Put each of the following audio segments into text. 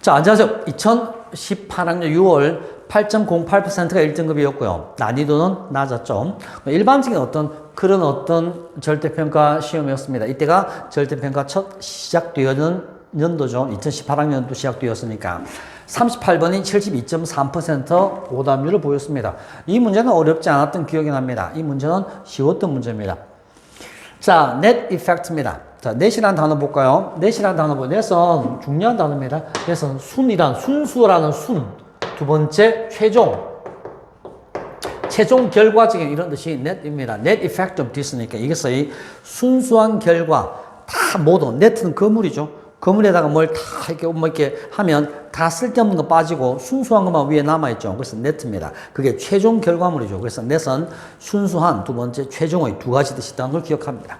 자, 안녕하세요. 2018학년 6월 8.08%가 1등급이었고요. 난이도는 낮았죠. 일반적인 그런 절대평가 시험이었습니다. 이때가 절대평가 첫 시작되는 연도죠. 2018학년도 시작되었으니까. 38번이 72.3% 오답률을 보였습니다. 이 문제는 어렵지 않았던 기억이 납니다. 이 문제는 쉬웠던 문제입니다. 자, net effect입니다. 자, net이라는 단어 볼까요? net이라는 단어 보면 net은 중요한 단어입니다. net은 순수라는 순. 두 번째, 최종 결과적인 이런 뜻이 net입니다. net effect of this니까 이것의 순수한 결과 다 모두 net는 거물이죠. 거물에다가 뭘 다 이렇게 하면 다 쓸데없는 거 빠지고 순수한 것만 위에 남아있죠. 그래서 net입니다. 그게 최종 결과물이죠. 그래서 net은 순수한 두 번째 최종의 두 가지 뜻이 있다는 걸 기억합니다.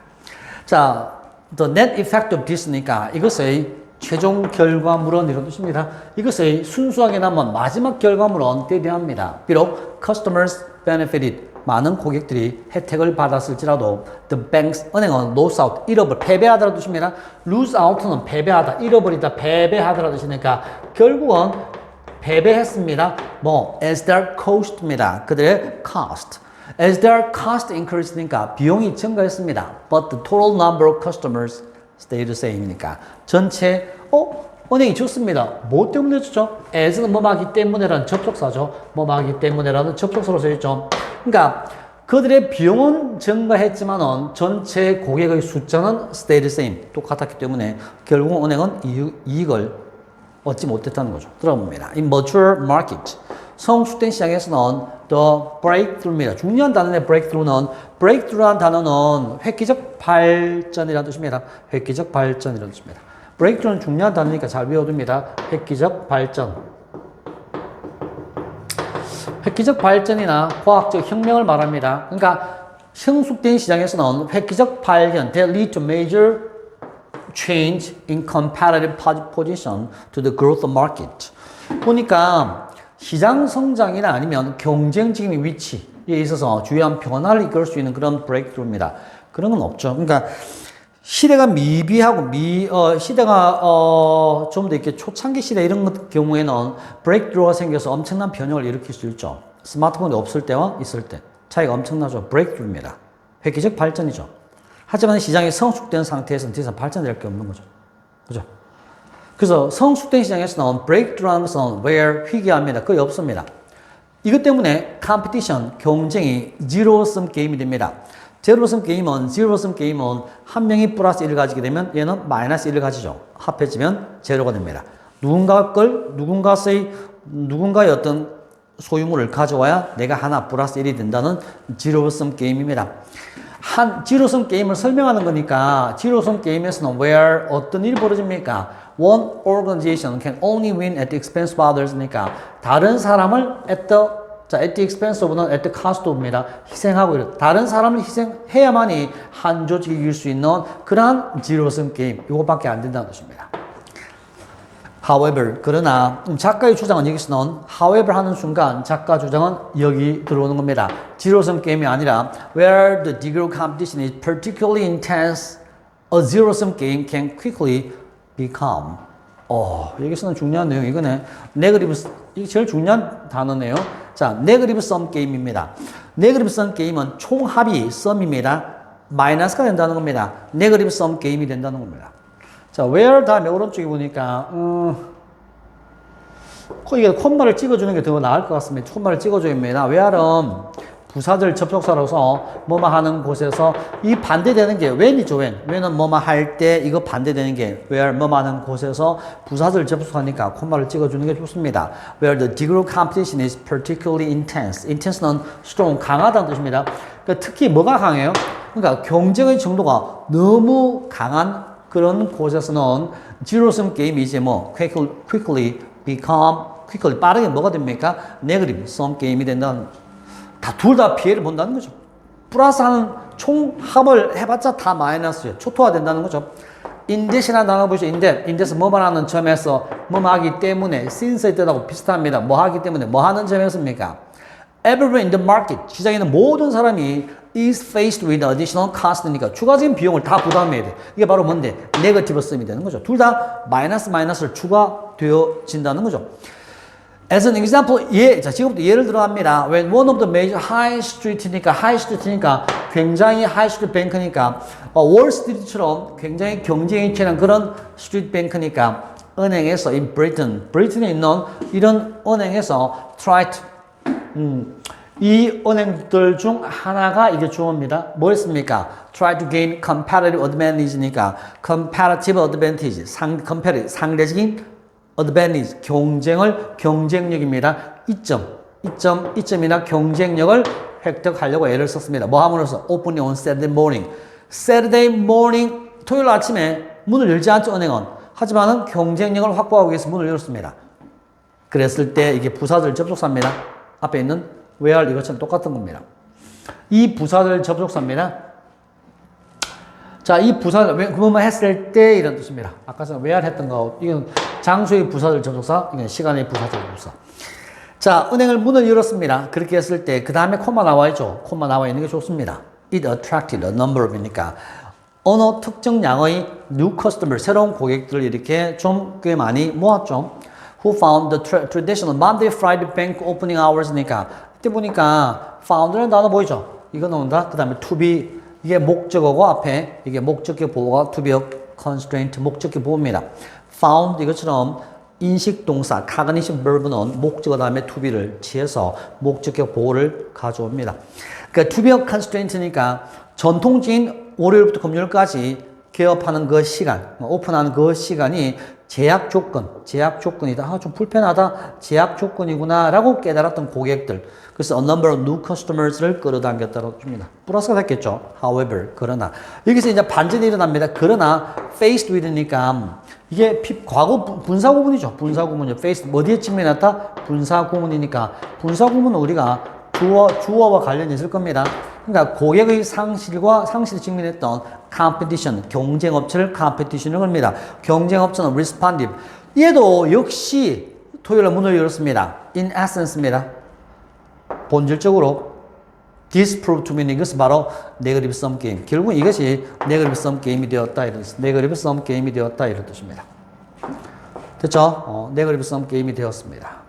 자, the net effect of this니까 이것의 최종 결과물은 이런 뜻입니다. 이것의 순수하게 남은 마지막 결과물은 대대합니다. 비록 customers benefited 많은 고객들이 혜택을 받았을지라도 the banks 은행은 lose out 패배하다라는 뜻입니다. lose out는 패배하다, 잃어버리다, 패배하다라는 뜻이니까 결국은 패배했습니다. as their cost입니다. 그들의 cost. As their cost increased니까 비용이 증가했습니다. But the total number of customers stayed the same이니까 전체 은행이 좋습니다. 뭐 때문에 좋죠? as는 뭐하기 때문에라는 접속사죠. 뭐하기 때문에라는 접속사로 써있죠. 그러니까 그들의 비용은 증가했지만은 전체 고객의 숫자는 stayed the same 똑같았기 때문에 결국 은행은 이익을 얻지 못했다는 거죠. 들어봅니다. In mature market 성숙된 시장에서는 the breakthrough입니다. 중요한 단어의 breakthrough라는 단어는 획기적 발전이라는 뜻입니다. 획기적 발전이라는 뜻입니다. breakthrough는 중요한 단어니까 잘 외워둡니다. 획기적 발전. 획기적 발전이나 과학적 혁명을 말합니다. 그러니까 성숙된 시장에서는 획기적 발견, that lead to major change in competitive position to the growth of market. 보니까 시장 성장이나 아니면 경쟁적인 위치에 있어서 주요한 변화를 이끌 수 있는 그런 브레이크트루입니다. 그런 건 없죠. 그러니까 시대가 미비하고 시대가 좀 더 이렇게 초창기 시대 이런 경우에는 브레이크트루가 생겨서 엄청난 변형을 일으킬 수 있죠. 스마트폰이 없을 때와 있을 때 차이가 엄청나죠. 브레이크트루입니다. 획기적 발전이죠. 하지만 시장이 성숙된 상태에서는 더 이상 발전될 게 없는 거죠. 그죠? 그래서 성숙된 시장에서는 breakthrough라는 것은 where 희귀합니다. 거의 없습니다. 이것 때문에 competition, 경쟁이 zero-sum 게임이 됩니다. zero-sum 게임은 한 명이 플러스 1을 가지게 되면 얘는 마이너스 1을 가지죠. 합해지면 제로가 됩니다. 누군가의 어떤 소유물을 가져와야 내가 하나 플러스 1이 된다는 zero-sum 게임입니다. zero-sum 게임을 설명하는 거니까 zero-sum 게임에서는 where 어떤 일이 벌어집니까? One organization can only win at the expense of others니까 다른 사람을 at the expense of는 at the cost of입니다. 희생하고 다른 사람을 희생해야만이 한 조직이 이길 수 있는 그러한 zero-sum 게임 이거밖에 안 된다는 뜻입니다. However, 그러나 작가의 주장은 여기서는 however 하는 순간 작가 주장은 여기 들어오는 겁니다. zero-sum 게임이 아니라 where the degree of competition is particularly intense, a zero-sum game can quickly become. 여기서는 중요한 내용 이거네. 이게 제일 중요한 단어네요. 자, 네거티브 썸 게임입니다. 네거티브 썸 게임은 총합이 썸입니다. 마이너스가 된다는 겁니다. 네거티브 썸 게임이 된다는 겁니다. 자, where 다음에 오른쪽에 보니까 이게 콤마를 찍어주는 게 더 나을 것 같습니다. 콤마를 찍어줘야입니다. where는 부사절 접속사로서 뭐뭐 하는 곳에서 이 반대되는 게 when이죠. when은 뭐뭐 할 때 이거 반대되는 게 where 뭐뭐 하는 곳에서 부사절 접속하니까 콤마를 찍어주는 게 좋습니다. where the degree of competition is particularly intense. intense는 strong, 강하다는 뜻입니다. 그러니까 특히 뭐가 강해요? 그러니까 경쟁의 정도가 너무 강한 그런 곳에서는 zero-sum 게임이 이제 quickly 빠르게 뭐가 됩니까? negative sum 게임이 된다는 둘 다 피해를 본다는 거죠. 플러스하는 총합을 해봤자 다 마이너스예요. 초토화된다는 거죠. indebt이라는 단어 보시죠. indebt은 뭐만 하는 점에서 뭐뭐 하기 때문에 since의 뜻하고 비슷합니다. 뭐 하기 때문에 뭐 하는 점에서입니까? Everyone in the market, 시장에 있는 모든 사람이 is faced with additional cost니까 추가적인 비용을 다 부담해야 돼. 이게 바로 뭔데? 네거티브 썸이 되는 거죠. 둘 다 마이너스를 확대되어진다는 거죠. As an example, 자, 지금부터 예를 들어갑니다. When one of the major high street니까 굉장히 high street bank니까 월스트리트처럼 굉장히 경쟁이 치열한 그런 스트리트 뱅크니까 은행에서 in Britain에 있는 이런 은행에서 try to 이 은행들 중 하나가 이게 주어입니다. 뭐였습니까? Try to gain competitive advantage니까 comparative advantage, 상대적인 advantage, 경쟁력입니다. 이점이나 경쟁력을 획득하려고 애를 썼습니다. 뭐 함으로써 opening on Saturday morning, 토요일 아침에 문을 열지 않죠, 은행은. 하지만은 경쟁력을 확보하기 위해서 문을 열었습니다. 그랬을 때 이게 부사절 접속사입니다. 앞에 있는 where 이것처럼 똑같은 겁니다. 이 부사절 접속사입니다. 자, 이 부사절, 그것만 했을 때 이런 뜻입니다. 아까 전에 where 했던 거, 이건 장소의 부사절 접속사, 이건 시간의 부사절 접속사. 자, 은행을 문을 열었습니다. 그렇게 했을 때, 그 다음에 콤마 나와 있죠. 콤마 나와 있는 게 좋습니다. It attracted a number of이니까 어느 특정 양의 new customer, 새로운 고객들을 이렇게 좀 꽤 많이 모았죠. Who found the traditional Monday, Friday bank opening hours니까 이때 보니까 found라는 단어 보이죠? 이거 나온다. 그 다음에 to be, 이게 목적어고 앞에 이게 목적격 보호가 to be a constraint, 목적격 보호입니다. found 이것처럼 인식 동사, cognitive verb는 목적어 다음에 to be를 취해서 목적격 보호를 가져옵니다. 그러니까 to be a constraint니까 전통적인 월요일부터 금요일까지 개업하는 그 시간, 오픈하는 그 시간이 제약 조건이다. 아, 좀 불편하다. 제약 조건이구나. 라고 깨달았던 고객들. 그래서 a number of new customers를 끌어당겼다고 줍니다. 플러스가 됐겠죠. However, 그러나. 여기서 이제 반전이 일어납니다. 그러나, faced with니까 이게 과거 분사구문이죠. 분사구문이요. faced, 어디에 직면했다? 분사구문이니까. 분사구문은 우리가 주어와 관련이 있을 겁니다. 그러니까 고객의 상실에 직면했던 competition, 경쟁업체를 competition을 겁니다. 경쟁업체는 responsive. 얘도 역시 토요일에 문을 열었습니다. in essence입니다. 본질적으로 disprove to mean 이것은 바로 negative sum game. 결국 이것이 negative sum game이 되었다 이런 뜻. negative sum game이 되었다 이런 뜻입니다. 됐죠? negative sum game이 되었습니다.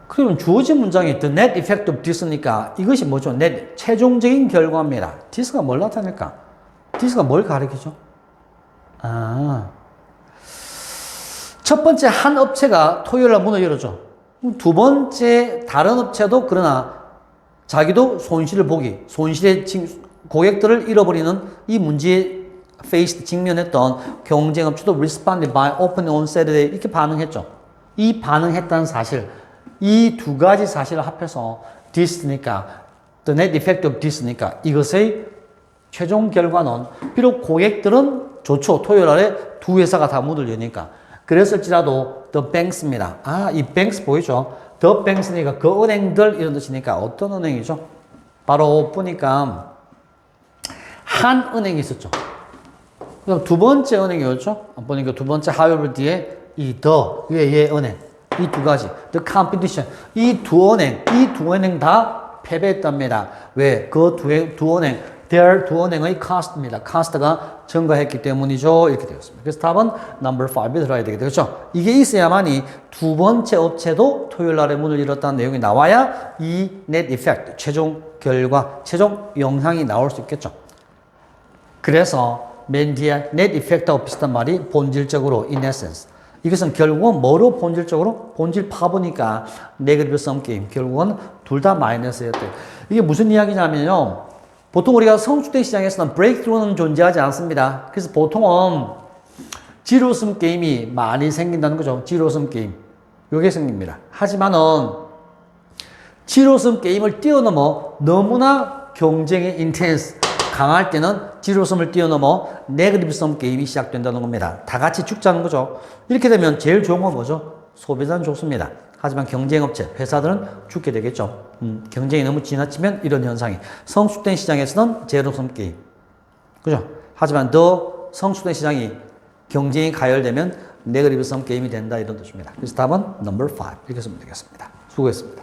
그러면 주어진 문장이 the net effect of this니까 이것이 뭐죠? net, 최종적인 결과입니다. this가 뭘 나타낼까? this가 뭘 가리키죠? 첫 번째 한 업체가 토요일날 문을 열었죠. 두 번째 다른 업체도 그러나 자기도 손실을 고객들을 잃어버리는 이 문제에 직면했던 경쟁업체도 responded by opening on Saturday 이렇게 반응했죠. 이 반응했다는 사실, 이 두 가지 사실을 합해서 this니까 the net effect of this니까 이것의 최종 결과는 비록 고객들은 좋죠. 토요일에 두 회사가 다 문을 여니까 그랬을지라도 the banks입니다. 이 banks 보이죠? the banks니까 그 은행들 이런 뜻이니까 어떤 은행이죠? 바로 보니까 한 은행이 있었죠. 그럼 두 번째 은행이었죠? 보니까 두 번째 however 뒤에 이 위에 은행 이 두 가지 the competition 이 두 은행 다 패배했답니다. 왜? 그 두 은행 두 은행의 cost입니다. cost가 증가했기 때문이죠. 이렇게 되었습니다. 그래서 답은 number 5에 들어야 되겠죠. 이게 있어야만이 두 번째 업체도 토요일 날에 문을 열었다는 내용이 나와야 이 net effect, 최종 결과, 최종 영향이 나올 수 있겠죠. 그래서 맨 뒤에 net effect하고 비슷한 말이 본질적으로 in essence. 이것은 결국은 뭐로 본질적으로? 본질 파보니까 negative sum game. 결국은 둘 다 마이너스였대. 이게 무슨 이야기냐면요. 보통 우리가 성숙된 시장에서는 브레이크스루는 존재하지 않습니다. 그래서 보통은 지로섬 게임이 많이 생긴다는 거죠. 지로섬 게임. 요게 생깁니다. 하지만은 지로섬 게임을 뛰어넘어 너무나 경쟁의 인텐스 강할 때는 지로섬을 뛰어넘어 네거티브 섬 게임이 시작된다는 겁니다. 다 같이 죽자는 거죠. 이렇게 되면 제일 좋은 건 뭐죠? 소비자는 좋습니다. 하지만 경쟁업체, 회사들은 죽게 되겠죠. 경쟁이 너무 지나치면 이런 현상이. 성숙된 시장에서는 제로섬 게임. 그죠? 하지만 더 성숙된 시장이 경쟁이 가열되면 네거티브 섬 게임이 된다 이런 뜻입니다. 그래서 답은 넘버 5 이렇게 쓰면 되겠습니다. 수고했습니다.